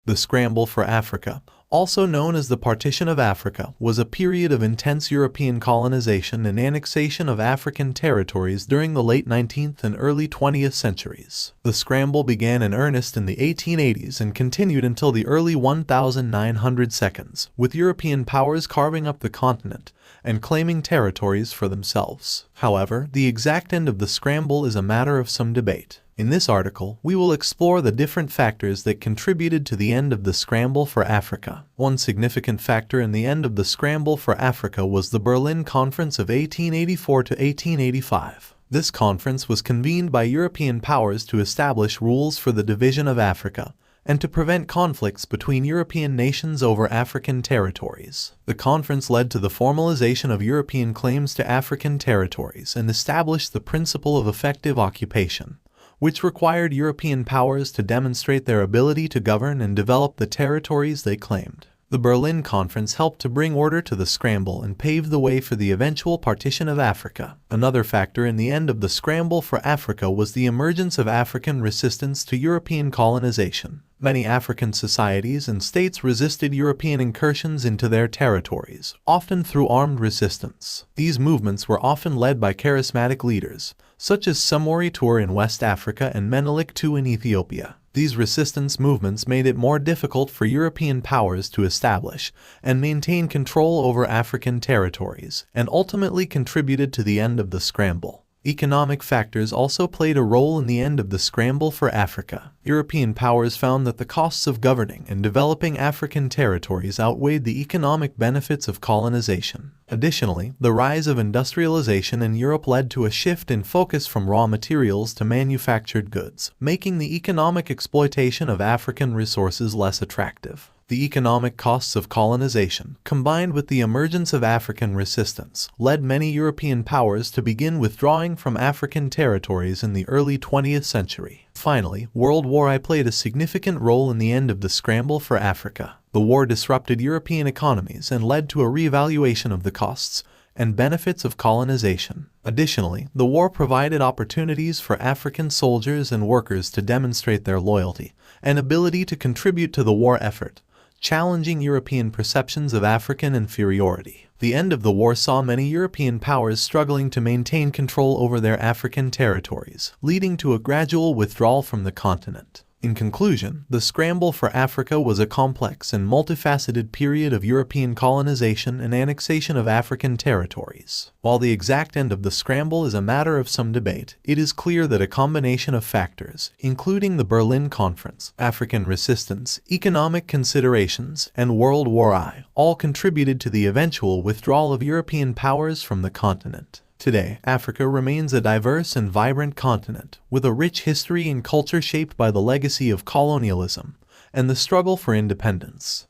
The Scramble for Africa, also known as the Partition of Africa, was a period of intense European colonization and annexation of African territories during the late 19th and early 20th centuries. The scramble began in earnest in the 1880s and continued until the early 1900s, with European powers carving up the continent and claiming territories for themselves. However, the exact end of the scramble is a matter of some debate. In this article, we will explore the different factors that contributed to the end of the Scramble for Africa. One significant factor in the end of the Scramble for Africa was the Berlin Conference of 1884 to 1885. This conference was convened by European powers to establish rules for the division of Africa and to prevent conflicts between European nations over African territories. The conference led to the formalization of European claims to African territories and established the principle of effective occupation, which required European powers to demonstrate their ability to govern and develop the territories they claimed. The Berlin Conference helped to bring order to the scramble and pave the way for the eventual partition of Africa. Another factor in the end of the Scramble for Africa was the emergence of African resistance to European colonization. Many African societies and states resisted European incursions into their territories, often through armed resistance. These movements were often led by charismatic leaders, such as Samori Toure in West Africa and Menelik II in Ethiopia. These resistance movements made it more difficult for European powers to establish and maintain control over African territories, and ultimately contributed to the end of the scramble. Economic factors also played a role in the end of the Scramble for Africa. European powers found that the costs of governing and developing African territories outweighed the economic benefits of colonization. Additionally, the rise of industrialization in Europe led to a shift in focus from raw materials to manufactured goods, making the economic exploitation of African resources less attractive. The economic costs of colonization, combined with the emergence of African resistance, led many European powers to begin withdrawing from African territories in the early 20th century. Finally, World War I played a significant role in the end of the Scramble for Africa. The war disrupted European economies and led to a reevaluation of the costs and benefits of colonization. Additionally, the war provided opportunities for African soldiers and workers to demonstrate their loyalty and ability to contribute to the war effort, challenging European perceptions of African inferiority. The end of the war saw many European powers struggling to maintain control over their African territories, leading to a gradual withdrawal from the continent. In conclusion, the Scramble for Africa was a complex and multifaceted period of European colonization and annexation of African territories. While the exact end of the scramble is a matter of some debate, it is clear that a combination of factors, including the Berlin Conference, African resistance, economic considerations, and World War I, all contributed to the eventual withdrawal of European powers from the continent. Today, Africa remains a diverse and vibrant continent, with a rich history and culture shaped by the legacy of colonialism and the struggle for independence.